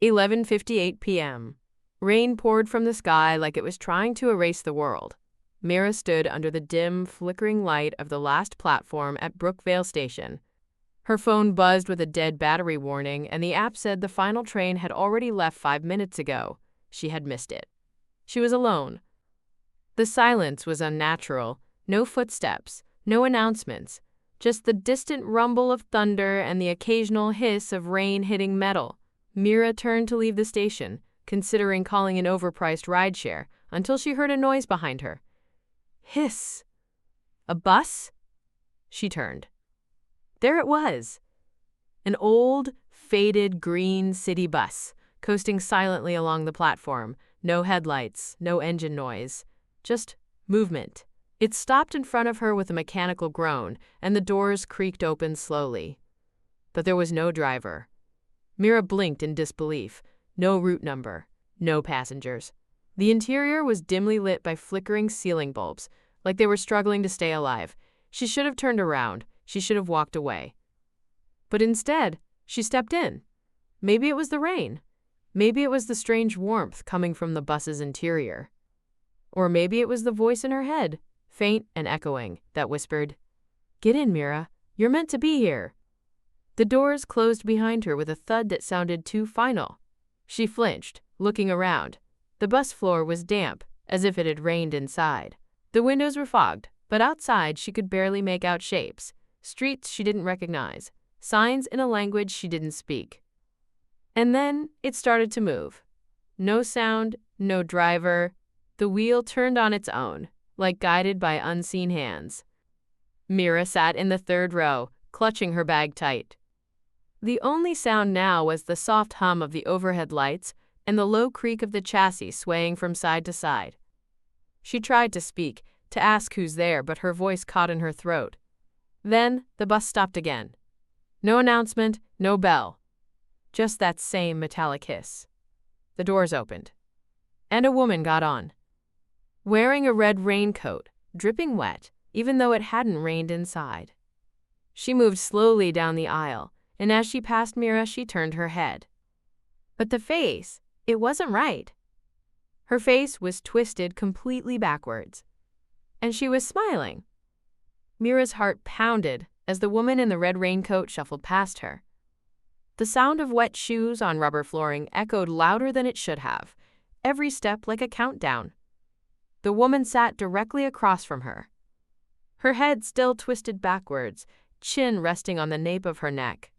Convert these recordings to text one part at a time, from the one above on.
11:58 p.m. Rain poured from the sky like it was trying to erase the world. Mira stood under the dim, flickering light of the last platform at Brookvale Station. Her phone buzzed with a dead battery warning, and the app said the final train had already left 5 minutes ago. She had missed it. She was alone. The silence was unnatural. No footsteps, no announcements, just the distant rumble of thunder and the occasional hiss of rain hitting metal. Mira turned to leave the station, considering calling an overpriced rideshare, until she heard a noise behind her. Hiss! A bus? She turned. There it was. An old, faded green city bus, coasting silently along the platform. No headlights, no engine noise, just movement. It stopped in front of her with a mechanical groan, and the doors creaked open slowly. But there was no driver. Mira blinked in disbelief. No route number, no passengers. The interior was dimly lit by flickering ceiling bulbs, like they were struggling to stay alive. She should have turned around. She should have walked away. But instead, she stepped in. Maybe it was the rain. Maybe it was the strange warmth coming from the bus's interior. Or maybe it was the voice in her head, faint and echoing, that whispered, "Get in, Mira. You're meant to be here." The doors closed behind her with a thud that sounded too final. She flinched, looking around. The bus floor was damp, as if it had rained inside. The windows were fogged, but outside she could barely make out shapes. Streets she didn't recognize, signs in a language she didn't speak. And then it started to move. No sound, no driver. The wheel turned on its own, like guided by unseen hands. Mira sat in the third row, clutching her bag tight. The only sound now was the soft hum of the overhead lights and the low creak of the chassis swaying from side to side. She tried to speak, to ask who's there, but her voice caught in her throat. Then the bus stopped again. No announcement, no bell. Just that same metallic hiss. The doors opened, and a woman got on. Wearing a red raincoat, dripping wet, even though it hadn't rained inside. She moved slowly down the aisle, and as she passed Mira, she turned her head. But the face, it wasn't right. Her face was twisted completely backwards, and she was smiling. Mira's heart pounded as the woman in the red raincoat shuffled past her. The sound of wet shoes on rubber flooring echoed louder than it should have, every step like a countdown. The woman sat directly across from her. Her head still twisted backwards, chin resting on the nape of her neck.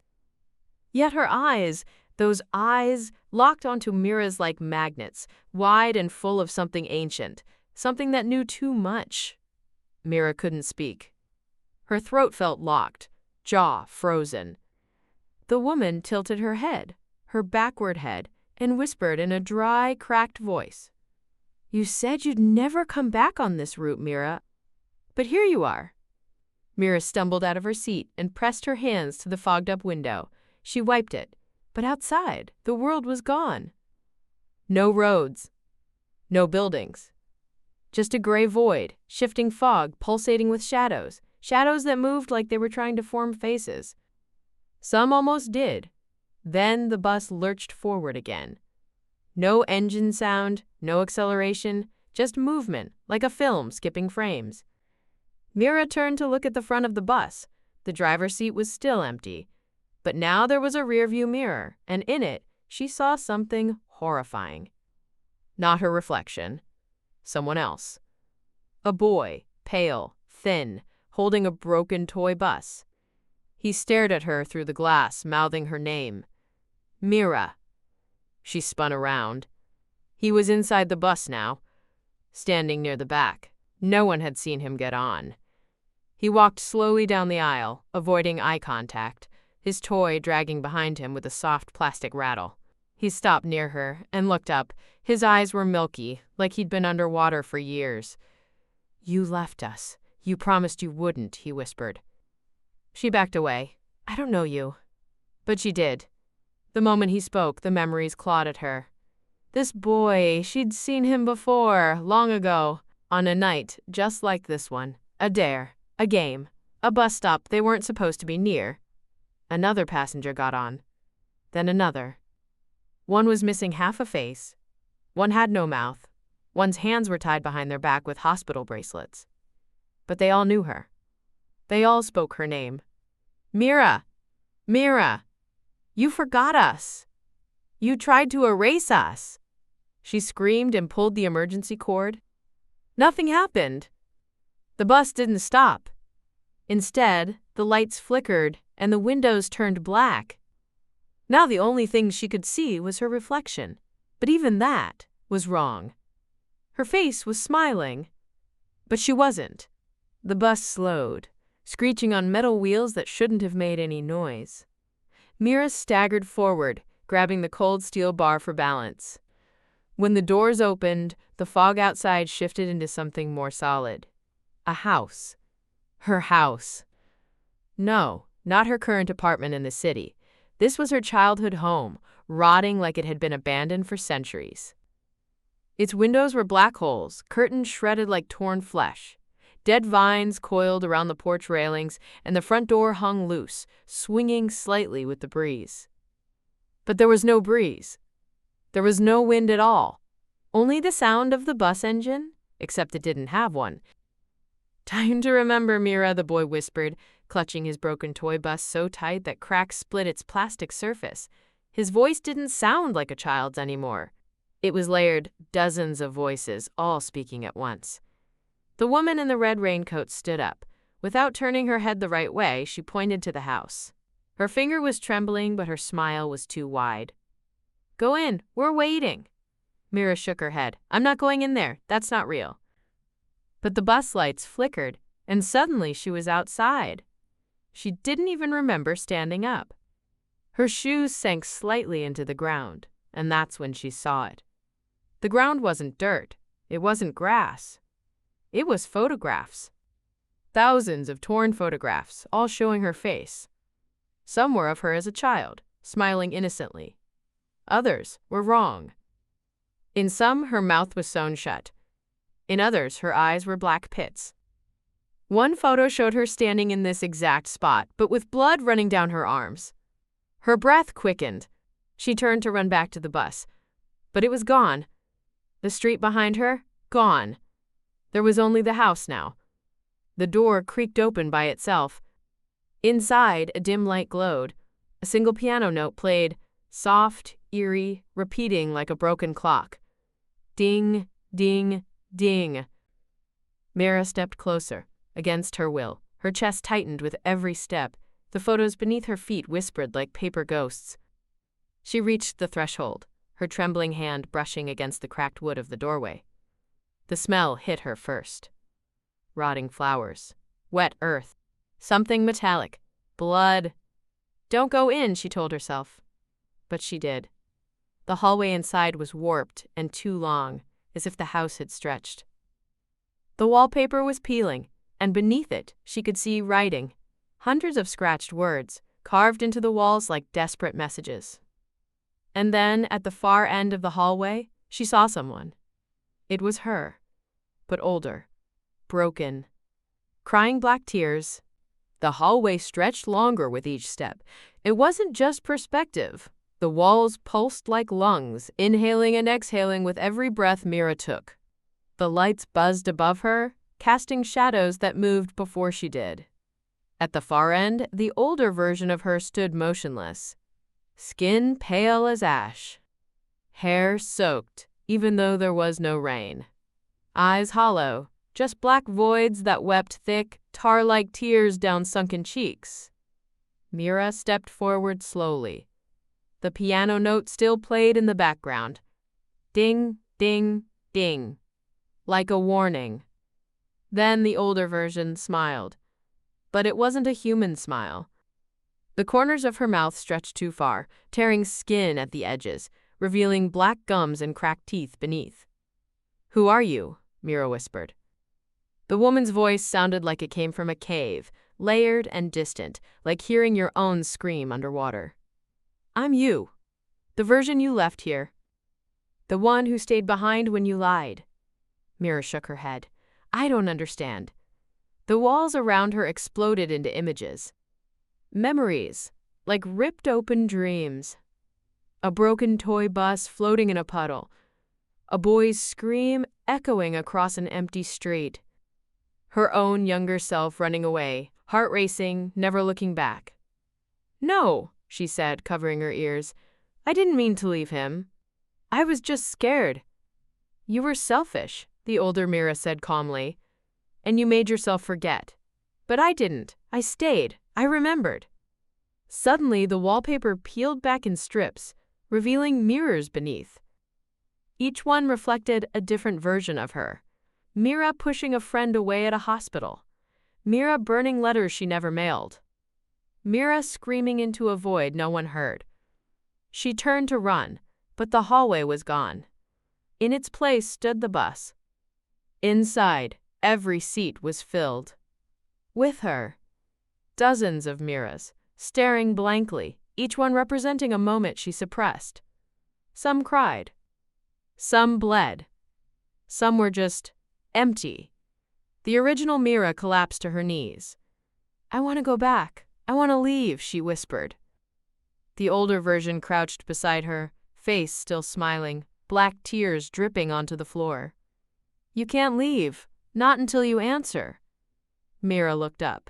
Yet her eyes, those eyes, locked onto Mira's like magnets, wide and full of something ancient, something that knew too much. Mira couldn't speak. Her throat felt locked, jaw frozen. The woman tilted her head, her backward head, and whispered in a dry, cracked voice. "You said you'd never come back on this route, Mira. But here you are." Mira stumbled out of her seat and pressed her hands to the fogged-up window. She wiped it, but outside, the world was gone. No roads, no buildings. Just a gray void, shifting fog pulsating with shadows, shadows that moved like they were trying to form faces. Some almost did. Then the bus lurched forward again. No engine sound, no acceleration, just movement, like a film skipping frames. Mira turned to look at the front of the bus. The driver's seat was still empty. But now there was a rearview mirror, and in it, she saw something horrifying. Not her reflection. Someone else. A boy, pale, thin, holding a broken toy bus. He stared at her through the glass, mouthing her name. Mira. She spun around. He was inside the bus now, standing near the back. No one had seen him get on. He walked slowly down the aisle, avoiding eye contact, his toy dragging behind him with a soft plastic rattle. He stopped near her and looked up. His eyes were milky, like he'd been underwater for years. "You left us. You promised you wouldn't," he whispered. She backed away. "I don't know you." But she did. The moment he spoke, the memories clawed at her. This boy, she'd seen him before, long ago, on a night just like this one. A dare, a game, a bus stop they weren't supposed to be near. Another passenger got on. Then another. One was missing half a face, one had no mouth, one's hands were tied behind their back with hospital bracelets. But they all knew her. They all spoke her name. Mira! Mira! You forgot us! You tried to erase us! She screamed and pulled the emergency cord. Nothing happened. The bus didn't stop. Instead, the lights flickered and the windows turned black. Now the only thing she could see was her reflection, but even that was wrong. Her face was smiling, but she wasn't. The bus slowed, screeching on metal wheels that shouldn't have made any noise. Mira staggered forward, grabbing the cold steel bar for balance. When the doors opened, the fog outside shifted into something more solid. A house. Her house. No, not her current apartment in the city. This was her childhood home, rotting like it had been abandoned for centuries. Its windows were black holes, curtains shredded like torn flesh. Dead vines coiled around the porch railings, and the front door hung loose, swinging slightly with the breeze. But there was no breeze. There was no wind at all. Only the sound of the bus engine, except it didn't have one. Time to remember, Mira, the boy whispered, clutching his broken toy bus so tight that cracks split its plastic surface. His voice didn't sound like a child's anymore. It was layered, dozens of voices, all speaking at once. The woman in the red raincoat stood up. Without turning her head the right way, she pointed to the house. Her finger was trembling, but her smile was too wide. Go in, we're waiting. Mira shook her head. I'm not going in there, that's not real. But the bus lights flickered, and suddenly she was outside. She didn't even remember standing up. Her shoes sank slightly into the ground, and that's when she saw it. The ground wasn't dirt. It wasn't grass. It was photographs. Thousands of torn photographs, all showing her face. Some were of her as a child, smiling innocently. Others were wrong. In some, her mouth was sewn shut. In others, her eyes were black pits. One photo showed her standing in this exact spot, but with blood running down her arms. Her breath quickened. She turned to run back to the bus. But it was gone. The street behind her, gone. There was only the house now. The door creaked open by itself. Inside, a dim light glowed. A single piano note played, soft, eerie, repeating like a broken clock. Ding, ding, ding. Mira stepped closer, against her will. Her chest tightened with every step. The photos beneath her feet whispered like paper ghosts. She reached the threshold, her trembling hand brushing against the cracked wood of the doorway. The smell hit her first. Rotting flowers, wet earth, something metallic, blood. Don't go in, she told herself. But she did. The hallway inside was warped and too long, as if the house had stretched. The wallpaper was peeling, and beneath it she could see writing, hundreds of scratched words, carved into the walls like desperate messages. And then, at the far end of the hallway, she saw someone. It was her, but older, broken, crying black tears. The hallway stretched longer with each step. It wasn't just perspective. The walls pulsed like lungs, inhaling and exhaling with every breath Mira took. The lights buzzed above her, casting shadows that moved before she did. At the far end, the older version of her stood motionless, skin pale as ash, hair soaked, even though there was no rain, eyes hollow, just black voids that wept thick, tar-like tears down sunken cheeks. Mira stepped forward slowly. The piano note still played in the background. Ding, ding, ding. Like a warning. Then the older version smiled. But it wasn't a human smile. The corners of her mouth stretched too far, tearing skin at the edges, revealing black gums and cracked teeth beneath. Who are you? Mira whispered. The woman's voice sounded like it came from a cave, layered and distant, like hearing your own scream underwater. I'm you. The version you left here. The one who stayed behind when you lied. Mira shook her head. I don't understand. The walls around her exploded into images. Memories, like ripped open dreams. A broken toy bus floating in a puddle. A boy's scream echoing across an empty street. Her own younger self running away, heart racing, never looking back. "No," she said, covering her ears. "I didn't mean to leave him. I was just scared." "You were selfish," the older Mira said calmly, "and you made yourself forget. But I didn't. I stayed. I remembered." Suddenly, the wallpaper peeled back in strips, revealing mirrors beneath. Each one reflected a different version of her. Mira pushing a friend away at a hospital. Mira burning letters she never mailed. Mira screaming into a void no one heard. She turned to run, but the hallway was gone. In its place stood the bus. Inside, every seat was filled. With her. Dozens of Miras, staring blankly, each one representing a moment she suppressed. Some cried. Some bled. Some were just empty. The original Mira collapsed to her knees. "I want to go back. I want to leave," she whispered. The older version crouched beside her, face still smiling, black tears dripping onto the floor. "You can't leave. Not until you answer." Mira looked up.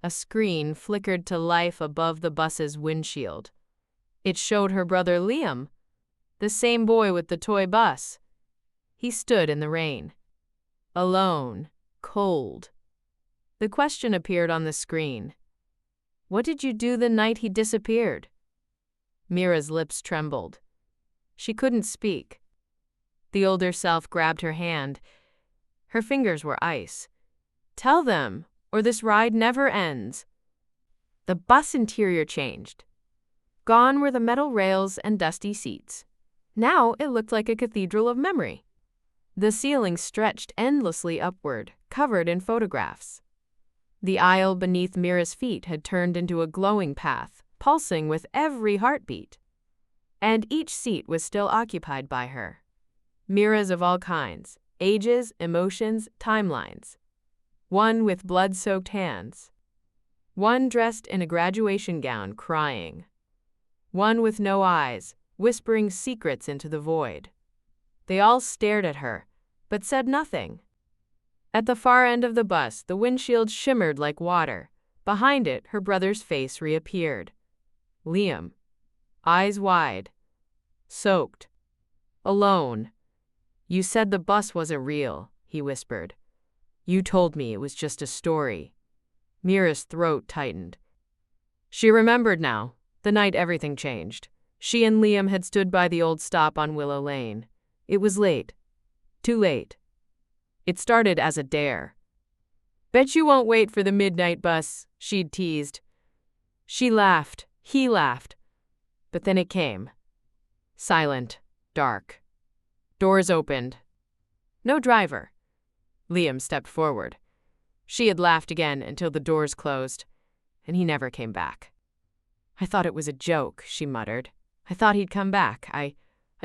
A screen flickered to life above the bus's windshield. It showed her brother Liam, the same boy with the toy bus. He stood in the rain. Alone, cold. The question appeared on the screen. "What did you do the night he disappeared?" Mira's lips trembled. She couldn't speak. The older self grabbed her hand. Her fingers were ice. "Tell them, or this ride never ends." The bus interior changed. Gone were the metal rails and dusty seats. Now it looked like a cathedral of memory. The ceiling stretched endlessly upward, covered in photographs. The aisle beneath Mira's feet had turned into a glowing path, pulsing with every heartbeat. And each seat was still occupied by her. Miras of all kinds, ages, emotions, timelines. One with blood-soaked hands. One dressed in a graduation gown, crying. One with no eyes, whispering secrets into the void. They all stared at her, but said nothing. At the far end of the bus, the windshield shimmered like water. Behind it, her brother's face reappeared. Liam. Eyes wide. Soaked. Alone. "You said the bus wasn't real," he whispered. "You told me it was just a story." Mira's throat tightened. She remembered now, the night everything changed. She and Liam had stood by the old stop on Willow Lane. It was late. Too late. It started as a dare. "Bet you won't wait for the midnight bus," she'd teased. She laughed. He laughed. But then it came. Silent. Dark. Doors opened. No driver. Liam stepped forward. She had laughed again until the doors closed, and he never came back. "I thought it was a joke," she muttered. "I thought he'd come back. I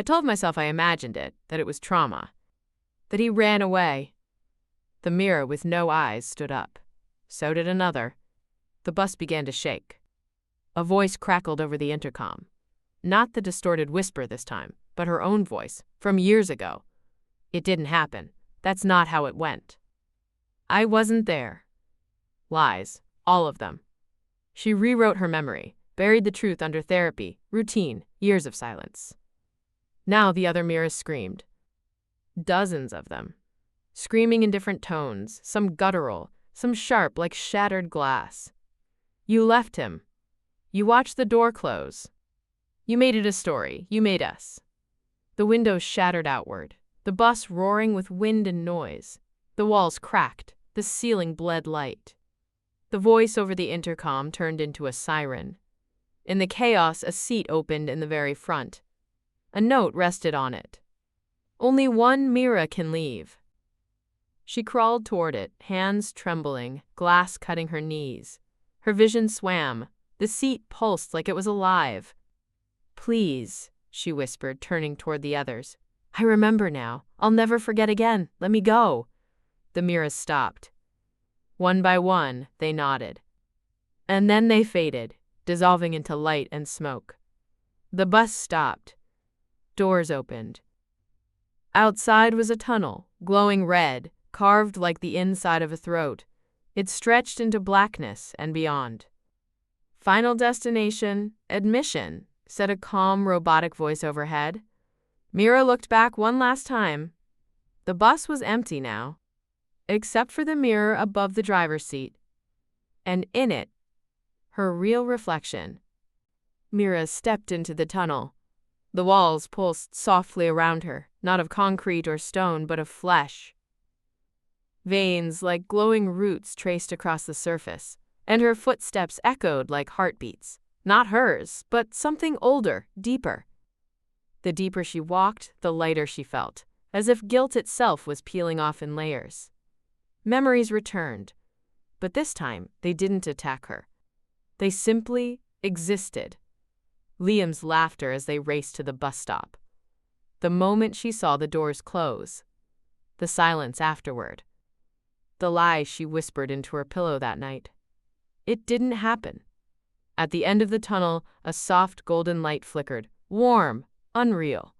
told myself I imagined it, that it was trauma. That he ran away." The Mira with no eyes stood up. So did another. The bus began to shake. A voice crackled over the intercom. Not the distorted whisper this time, but her own voice, from years ago. "It didn't happen. That's not how it went. I wasn't there." Lies. All of them. She rewrote her memory, buried the truth under therapy, routine, years of silence. Now the other Miras screamed. Dozens of them. Screaming in different tones, some guttural, some sharp like shattered glass. "You left him. You watched the door close. You made it a story. You made us." The windows shattered outward, the bus roaring with wind and noise. The walls cracked, the ceiling bled light. The voice over the intercom turned into a siren. In the chaos, a seat opened in the very front. A note rested on it. "Only one Mira can leave." She crawled toward it, hands trembling, glass cutting her knees. Her vision swam. The seat pulsed like it was alive. "Please," she whispered, turning toward the others. "I remember now. I'll never forget again. Let me go." The Miras stopped. One by one, they nodded. And then they faded, dissolving into light and smoke. The bus stopped. Doors opened. Outside was a tunnel, glowing red, carved like the inside of a throat. It stretched into blackness and beyond. "Final destination, admission," said a calm, robotic voice overhead. Mira looked back one last time. The bus was empty now, except for the mirror above the driver's seat. And in it, her real reflection. Mira stepped into the tunnel. The walls pulsed softly around her, not of concrete or stone, but of flesh. Veins like glowing roots traced across the surface, and her footsteps echoed like heartbeats. Not hers, but something older, deeper. The deeper she walked, the lighter she felt, as if guilt itself was peeling off in layers. Memories returned, but this time they didn't attack her. They simply existed. Liam's laughter as they raced to the bus stop. The moment she saw the doors close. The silence afterward. The lies she whispered into her pillow that night. It didn't happen. At the end of the tunnel, a soft golden light flickered, warm, unreal.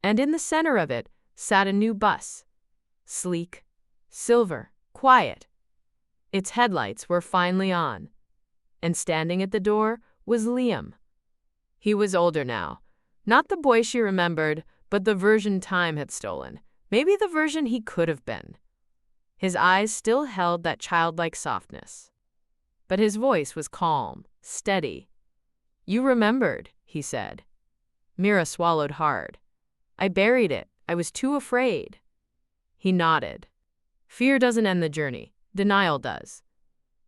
And in the center of it sat a new bus. Sleek, silver, quiet. Its headlights were finally on. And standing at the door was Liam. He was older now. Not the boy she remembered, but the version time had stolen. Maybe the version he could have been. His eyes still held that childlike softness. But his voice was calm, steady. "You remembered," he said. Mira swallowed hard. "I buried it. I was too afraid." He nodded. "Fear doesn't end the journey. Denial does."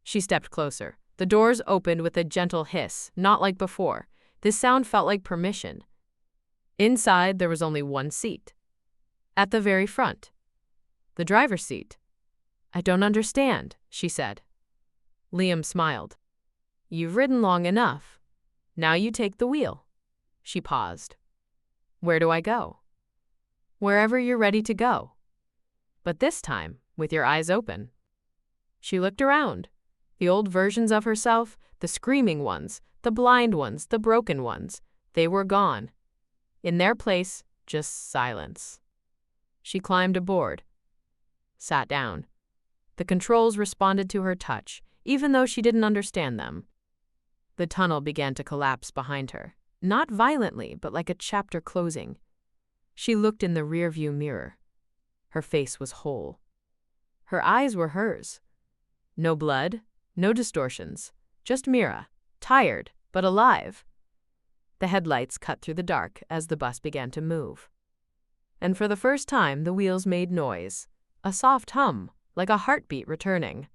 She stepped closer. The doors opened with a gentle hiss, not like before. This sound felt like permission. Inside, there was only one seat. At the very front. The driver's seat. "I don't understand," she said. Liam smiled. "You've ridden long enough. Now you take the wheel." She paused. "Where do I go?" "Wherever you're ready to go. But this time, with your eyes open." She looked around. The old versions of herself, the screaming ones, the blind ones, the broken ones, they were gone. In their place, just silence. She climbed aboard. Sat down. The controls responded to her touch, even though she didn't understand them. The tunnel began to collapse behind her, not violently, but like a chapter closing. She looked in the rearview mirror. Her face was whole. Her eyes were hers. No blood, no distortions, just Mira, tired but alive. The headlights cut through the dark as the bus began to move. And for the first time, the wheels made noise, a soft hum, like a heartbeat returning.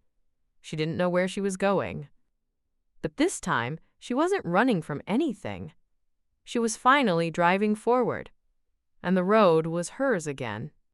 She didn't know where she was going. But this time, she wasn't running from anything. She was finally driving forward, and the road was hers again.